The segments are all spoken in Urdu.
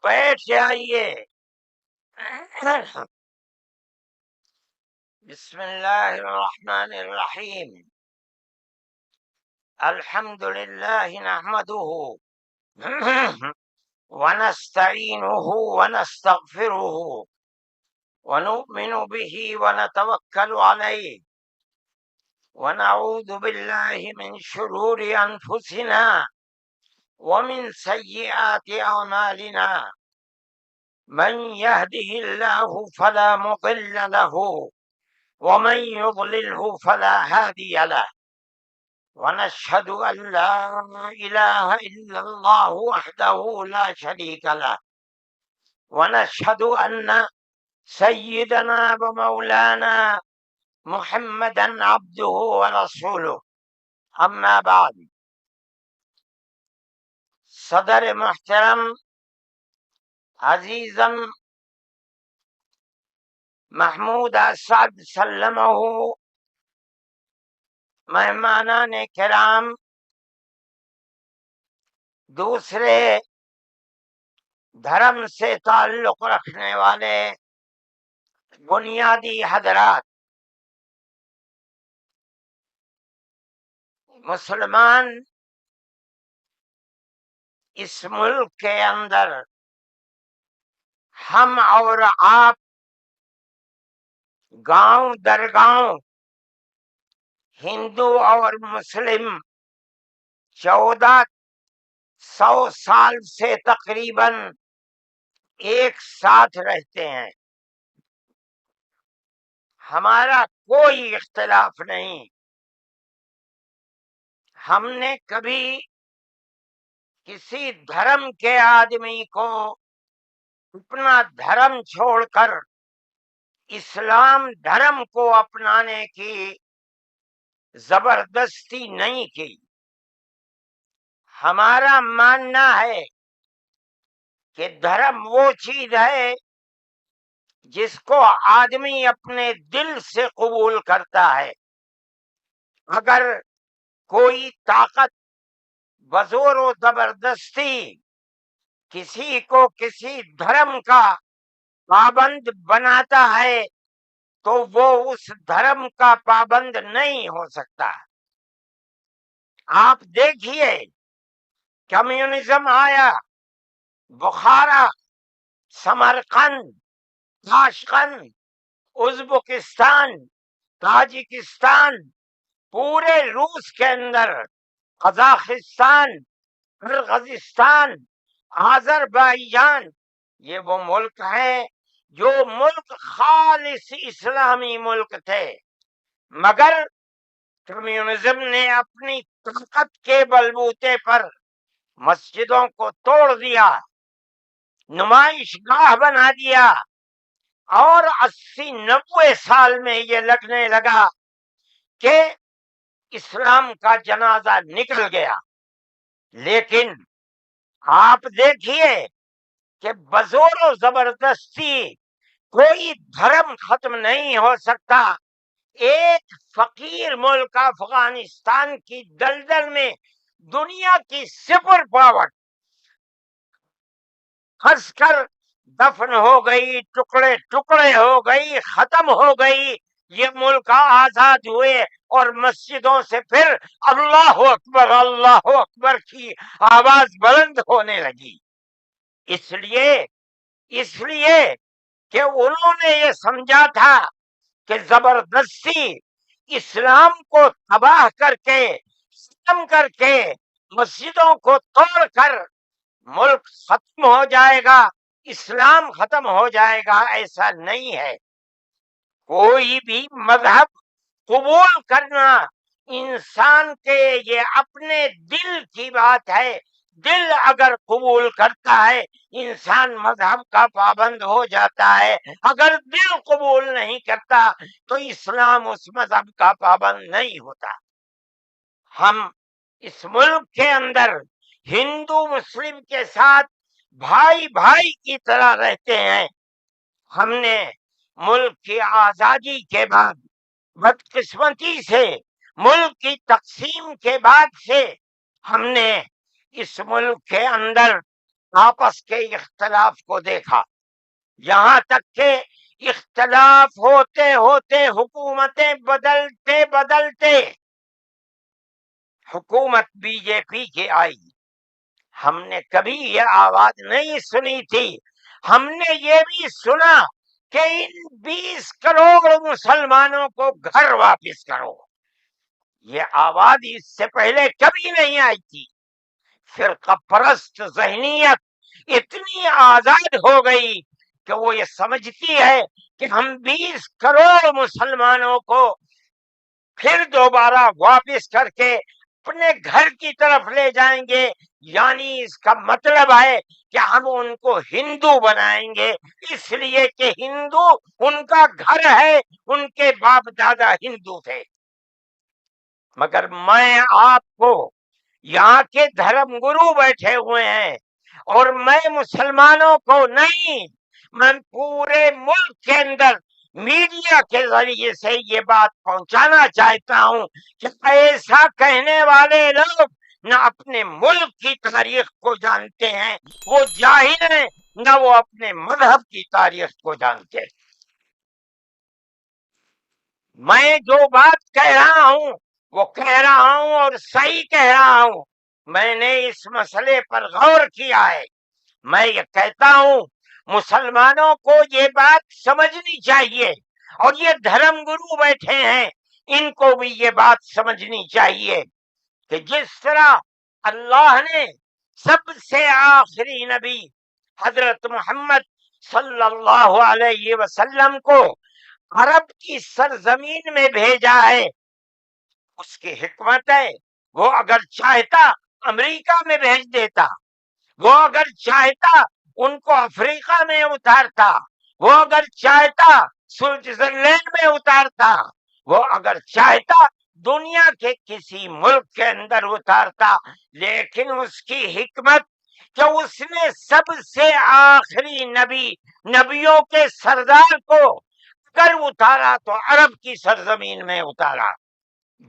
بیٹھ جائیے. بسم اللہ الرحمن الرحیم. الحمد للہ نحمده ونستعینه ونستغفره ونؤمن به ونتوکل علیہ ونعوذ باللہ من شرور انفسنا ومن سیئات اعمالنا من يهده الله فلا مضل له ومن يضلله فلا هادي له ونشهد أن لا إله إلا الله وحده لا شريك له ونشهد أن سيدنا ومولانا محمدا عبده ورسوله. أما بعد، صدر محترم عزیزم محمود اسعد سلمہ، مہمانان کرام، دوسرے دھرم سے تعلق رکھنے والے بنیادی حضرات، مسلمان اس ملک کے اندر ہم اور آپ گاؤں در گاؤں، ہندو اور مسلم 1400 سال سے تقریباً ایک ساتھ رہتے ہیں. ہمارا کوئی اختلاف نہیں. ہم نے کبھی کسی دھرم کے آدمی کو اپنا دھرم چھوڑ کر اسلام دھرم کو اپنانے کی زبردستی نہیں کی. ہمارا ماننا ہے کہ دھرم وہ چیز ہے جس کو آدمی اپنے دل سے قبول کرتا ہے. اگر کوئی طاقت بزور و زبردستی کسی کو کسی دھرم کا پابند بناتا ہے تو وہ اس دھرم کا پابند نہیں ہو سکتا. آپ دیکھیے، کمیونزم آیا، بخارا، سمرقند، تاشقند، ازبکستان، تاجکستان، پورے روس کے اندر، قزاقستان، قرغیزستان، آذربائیجان، یہ وہ ملک ہیں جو ملک خالص اسلامی ملک تھے، مگر کمیونزم نے اپنی طاقت کے بلبوتے پر مسجدوں کو توڑ دیا، نمائش گاہ بنا دیا، اور 80-90 سال میں یہ لگنے لگا کہ اسلام کا جنازہ نکل گیا. لیکن آپ دیکھیے کہ بزور و زبردستی کوئی دھرم ختم نہیں ہو سکتا. ایک فقیر ملک افغانستان کی دلدل میں دنیا کی سپر پاور پھنس کر دفن ہو گئی، ٹکڑے ٹکڑے ہو گئی، ختم ہو گئی. یہ ملک آزاد ہوئے اور مسجدوں سے پھر اللہ اکبر کی آواز بلند ہونے لگی. اس لیے کہ انہوں نے یہ سمجھا تھا کہ زبردستی اسلام کو تباہ کر کے، ختم کر کے، مسجدوں کو توڑ کر ملک ختم ہو جائے گا، اسلام ختم ہو جائے گا. ایسا نہیں ہے. کوئی بھی مذہب قبول کرنا انسان کے یہ اپنے دل کی بات ہے. دل اگر قبول کرتا ہے انسان مذہب کا پابند ہو جاتا ہے. اگر دل قبول نہیں کرتا تو اسلام اس مذہب کا پابند نہیں ہوتا. ہم اس ملک کے اندر ہندو مسلم کے ساتھ بھائی بھائی کی طرح رہتے ہیں. ہم نے ملک کی آزادی کے بعد بدقسمتی سے ملک کی تقسیم کے بعد سے ہم نے اس ملک کے اندر آپس کے اختلاف کو دیکھا، یہاں تک کہ اختلاف ہوتے ہوتے حکومتیں بدلتے بدلتے حکومت بی جے پی کی آئی۔ ہم نے کبھی یہ آواز نہیں سنی تھی، ہم نے یہ بھی سنا کہ ان 20 کروڑ مسلمانوں کو گھر واپس کرو۔ یہ آواز اس سے پہلے کبھی نہیں آئی تھی۔ فرقہ پرست ذہنیت اتنی آزاد ہو گئی کہ وہ یہ سمجھتی ہے کہ ہم 20 کروڑ مسلمانوں کو پھر دوبارہ واپس کر کے اپنے گھر کی طرف لے جائیں گے، یعنی اس کا مطلب ہے کہ ہم ان کو ہندو بنائیں گے، اس لیے کہ ہندو ان کا گھر ہے، ان کے باپ دادا ہندو تھے۔ مگر میں آپ کو، یہاں کے دھرم گرو بیٹھے ہوئے ہیں، اور میں مسلمانوں کو نہیں، میں پورے ملک کے اندر میڈیا کے ذریعے سے یہ بات پہنچانا چاہتا ہوں کہ ایسا کہنے والے لوگ نہ اپنے ملک کی تاریخ کو جانتے ہیں، وہ جاہل ہیں، نہ وہ اپنے مذہب کی تاریخ کو جانتے ہیں۔ میں جو بات کہہ رہا ہوں وہ کہہ رہا ہوں اور صحیح کہہ رہا ہوں، میں نے اس مسئلے پر غور کیا ہے۔ میں یہ کہتا ہوں مسلمانوں کو یہ بات سمجھنی چاہیے، اور یہ دھرم گرو بیٹھے ہیں ان کو بھی یہ بات سمجھنی چاہیے کہ جس طرح اللہ نے سب سے آخری نبی حضرت محمد صلی اللہ علیہ وسلم کو عرب کی سرزمین میں بھیجا ہے، اس کی حکمت ہے، وہ اگر چاہتا امریکہ میں بھیج دیتا، وہ اگر چاہتا ان کو افریقہ میں اتارتا، وہ اگر چاہتا سوئٹزرلینڈ میں اتارتا، وہ اگر چاہتا دنیا کے کسی ملک کے اندر اتارتا، لیکن اس کی حکمت کہ اس نے سب سے آخری نبی، نبیوں کے سردار کو اگر اتارا تو عرب کی سرزمین میں اتارا۔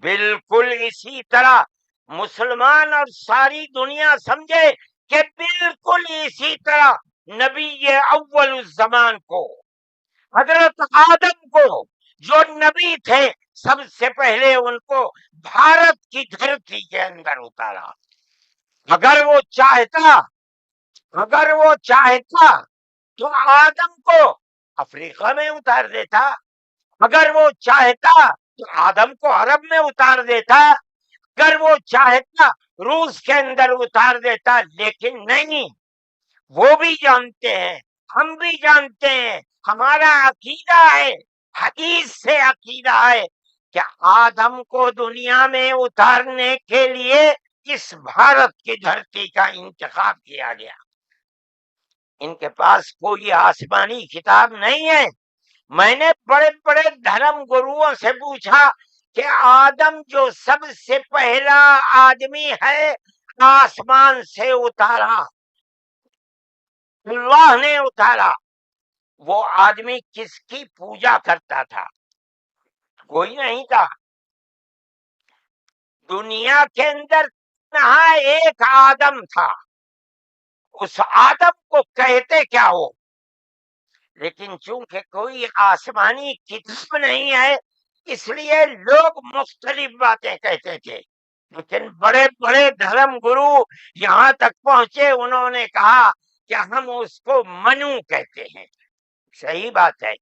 بالکل اسی طرح مسلمان اور ساری دنیا سمجھے کہ بالکل اسی طرح نبی اول الزمان کو، حضرت آدم کو، جو نبی تھے، سب سے پہلے ان کو بھارت کی دھرتی کے اندر اتارا۔ اگر وہ چاہتا تو آدم کو افریقہ میں اتار دیتا، اگر وہ چاہتا تو آدم کو عرب میں اتار دیتا، اگر وہ چاہتا روس کے اندر اتار دیتا، لیکن نہیں۔ وہ بھی جانتے ہیں، ہم بھی جانتے ہیں، ہمارا عقیدہ ہے، حدیث سے عقیدہ ہے کہ آدم کو دنیا میں اتارنے کے لیے اس بھارت کی دھرتی کا انتخاب کیا گیا۔ ان کے پاس کوئی آسمانی کتاب نہیں ہے۔ میں نے بڑے بڑے دھرم گروؤں سے پوچھا کہ آدم جو سب سے پہلا آدمی ہے آسمان سے اتارا، اللہ نے اتارا، وہ آدمی کس کی پوجا کرتا تھا؟ کوئی نہیں تھا دنیا کے اندر، نہا ایک آدم تھا۔ اس آدم کو کہتے کیا ہو؟ لیکن چونکہ کوئی آسمانی کتاب نہیں ہے، اس لیے لوگ مختلف باتیں کہتے تھے۔ لیکن بڑے بڑے دھرم گرو یہاں تک پہنچے، انہوں نے کہا کہ ہم اس کو منو کہتے ہیں۔ صحیح بات ہے،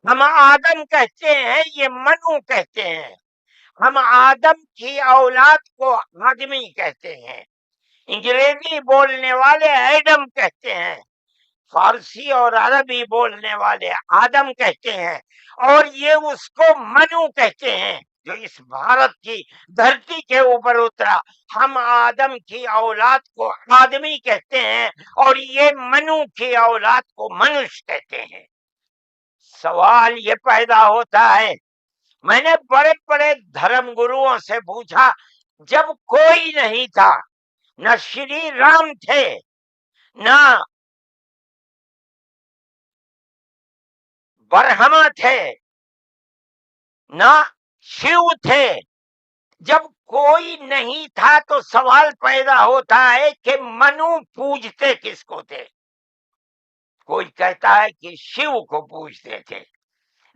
ہم آدم کہتے ہیں، یہ منو کہتے ہیں۔ ہم آدم کی اولاد کو آدمی کہتے ہیں، انگریزی بولنے والے ایڈم کہتے ہیں، فارسی اور عربی بولنے والے آدم کہتے ہیں، اور یہ اس کو منو کہتے ہیں جو اس بھارت کی دھرتی کے اوپر اترا۔ ہم آدم کی اولاد کو آدمی کہتے ہیں، اور یہ منو کی اولاد کو منش کہتے ہیں۔ سوال یہ پیدا ہوتا ہے، میں نے بڑے بڑے دھرم گروؤں سے پوچھا، جب کوئی نہیں تھا، نہ شری رام تھے، نہ برہما تھے، نہ شیو تھے، جب کوئی نہیں تھا تو سوال پیدا ہوتا ہے کہ منو پوجتے کس کو تھے؟ کوئی کہتا ہے کہ شیو کو پوجتے تھے،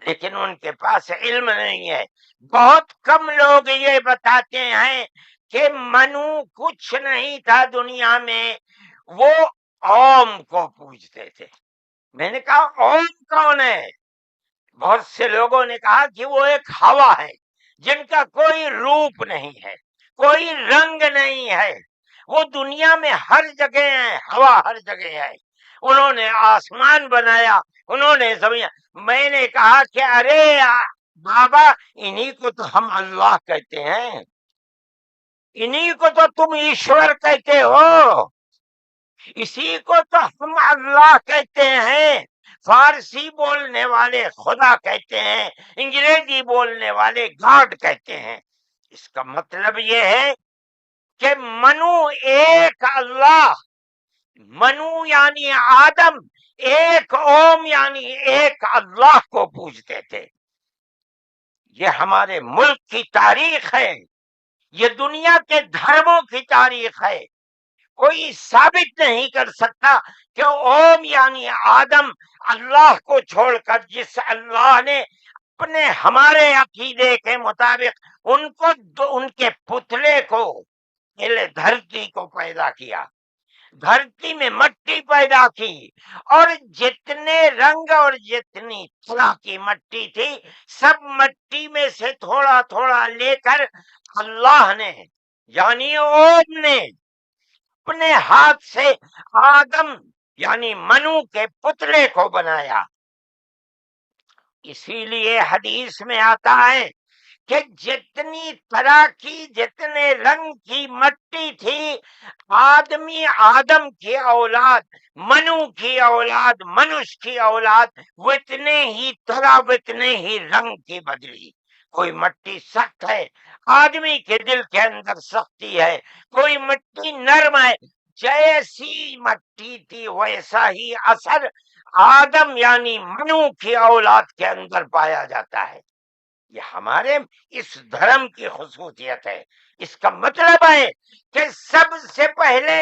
لیکن ان کے پاس علم نہیں ہے۔ بہت کم لوگ یہ بتاتے ہیں کہ منو کچھ نہیں تھا دنیا میں، وہ اوم کو پوجتے تھے۔ میں نے کہا اوم کون ہے؟ بہت سے لوگوں نے کہا کہ وہ ایک ہوا ہے جن کا کوئی روپ نہیں ہے، کوئی رنگ نہیں ہے، وہ دنیا میں ہر جگہ ہے، ہوا ہر جگہ ہے۔ انہوں نے آسمان بنایا، انہوں نے زمین۔ میں نے کہا کہ ارے بابا، انہی کو تو ہم اللہ کہتے ہیں، انہی کو تو تم ایشور کہتے ہو، اسی کو تو ہم اللہ کہتے ہیں۔ فارسی بولنے والے خدا کہتے ہیں، انگریزی بولنے والے گاڈ کہتے ہیں۔ اس کا مطلب یہ ہے کہ منو ایک اللہ، منو یعنی آدم، ایک اوم یعنی ایک اللہ کو پوجتے تھے۔ یہ ہمارے ملک کی تاریخ ہے، یہ دنیا کے دھرموں کی تاریخ ہے۔ کوئی ثابت نہیں کر سکتا کہ اوم یعنی آدم اللہ کو چھوڑ کر جس اللہ نے اپنے ہمارے عقیدے کے مطابق ان کے پتلے کو، پہلے دھرتی کو پیدا کیا، دھرتی میں مٹی پیدا کی، اور جتنے رنگ اور جتنی طرح کی مٹی تھی، سب مٹی میں سے تھوڑا تھوڑا لے کر اللہ نے یعنی اوم نے اپنے ہاتھ سے آدم یعنی منو کے پتلے کو بنایا۔ اسی لیے حدیث میں آتا ہے کہ جتنی طرح کی، جتنے رنگ کی مٹی تھی، آدم کی اولاد، منو کی اولاد، منش کی اولاد اتنے ہی طرح، اتنے ہی رنگ کی بدلی۔ کوئی مٹی سخت ہے، آدمی کے دل کے اندر سختی ہے، کوئی مٹی نرم ہے، جیسی مٹی تھی ویسا ہی اثر آدم یعنی منو کی اولاد کے اندر پایا جاتا ہے۔ یہ ہمارے اس دھرم کی خصوصیت ہے۔ اس کا مطلب ہے کہ سب سے پہلے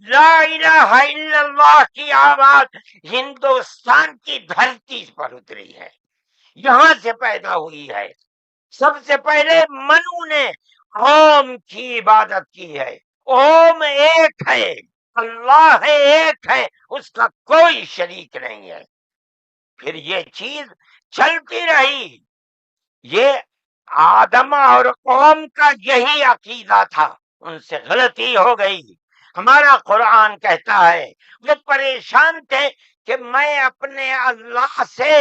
لا الہ الا اللہ کی آواز ہندوستان کی دھرتی پر اتری ہے، یہاں سے پیدا ہوئی ہے۔ سب سے پہلے منو نے اوم کی عبادت کی ہے۔ اوم ایک ہے، اللہ ہے، ایک ہے، اس کا کوئی شریک نہیں ہے۔ پھر یہ چیز چلتی رہی۔ یہ آدم اور قوم کا یہی عقیدہ تھا، ان سے غلطی ہو گئی۔ ہمارا قرآن کہتا ہے وہ پریشان تھے کہ میں اپنے اللہ سے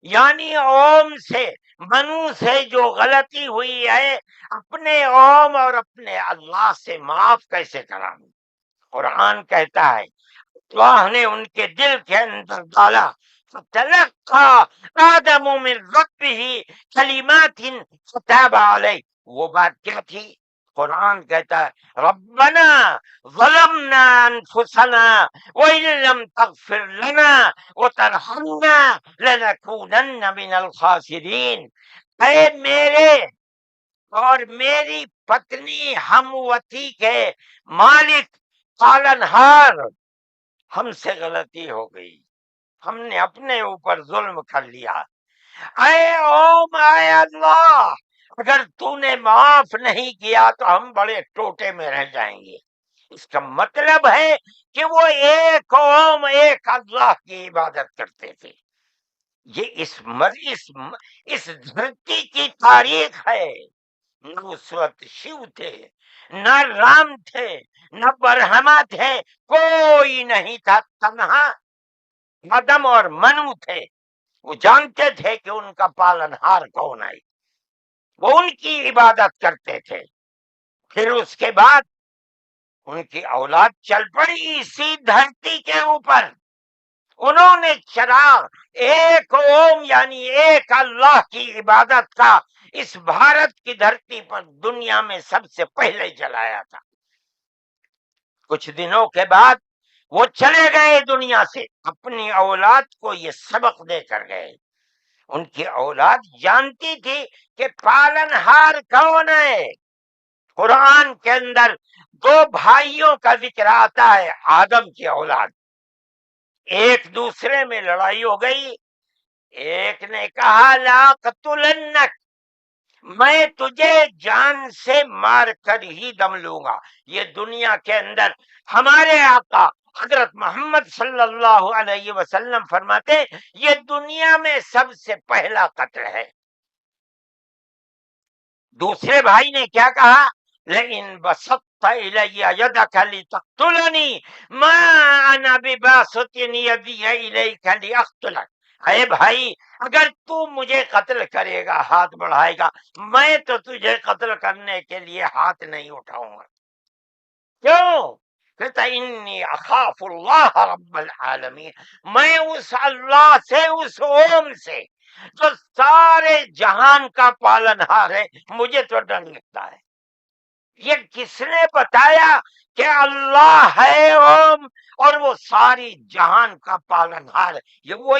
یعنی اوم سے، منو سے جو غلطی ہوئی ہے، اپنے اوم اور اپنے اللہ سے معاف کیسے کراؤں؟ قرآن کہتا ہے اللہ نے ان کے دل کے اندر ڈالا، فتلقى آدم من ربه کلمات فتاب علیہ۔ وہ بات کیا تھی؟ قرآن کہتا ہے ربنا ظلمنا انفسنا وإن لم تغفر لنا وترحمنا لنكونن من الخاسرین۔ اے میرے اور میری پتنی ہموتی کے مالک، پالنہار، ہم سے غلطی ہو گئی، ہم نے اپنے اوپر ظلم کر لیا۔ اے اوم، اے اللہ، اگر تو نے معاف نہیں کیا تو ہم بڑے ٹوٹے میں رہ جائیں گے۔ اس کا مطلب ہے کہ وہ ایک اوم، ایک اللہ کی عبادت کرتے تھے۔ یہ اس دھرتی کی تاریخ ہے۔ نہ اس وقت شیو تھے، نہ رام تھے، نہ برہما تھے، کوئی نہیں تھا، تنہا آدم اور منو تھے۔ وہ جانتے تھے کہ ان کا پالنہار کون ہے، وہ ان کی عبادت کرتے تھے۔ پھر اس کے بعد ان کی اولاد چل پڑی اسی دھرتی کے اوپر، انہوں نے چراغ ایک اوم یعنی ایک اللہ کی عبادت کا اس بھارت کی دھرتی پر دنیا میں سب سے پہلے جلایا تھا۔ کچھ دنوں کے بعد وہ چلے گئے دنیا سے، اپنی اولاد کو یہ سبق دے کر گئے۔ ان کی اولاد جانتی تھی کہ پالنہار کون ہے، قرآن کے اندر دو بھائیوں کا ذکر آتا ہے، آدم کی اولاد، ایک دوسرے میں لڑائی ہو گئی، ایک نے کہا لا قتلنک، میں تجھے جان سے مار کر ہی دم لوں گا۔ یہ دنیا کے اندر ہمارے آقا حضرت محمد صلی اللہ علیہ وسلم فرماتے یہ دنیا میں سب سے پہلا قتل ہے۔ دوسرے بھائی نے کیا کہا؟ لئن بسطت الی یدک لتقتلنی ما انا بباسط یدی الیک لاقتلک، اے بھائی اگر تو مجھے قتل کرے گا، ہاتھ بڑھائے گا، میں تو تجھے قتل کرنے کے لیے ہاتھ نہیں اٹھاؤں گا۔ کیوں؟ کہتا انی اخاف اللہ رب العالمین، میں اس اللہ سے، اس اوم سے جو سارے جہان کا پالنہار ہے، مجھے تو ڈر لگتا ہے۔ یہ کس نے بتایا کہ اللہ ہے اوم اور وہ ساری جہان کا پالنہار ہے؟ یہ وہی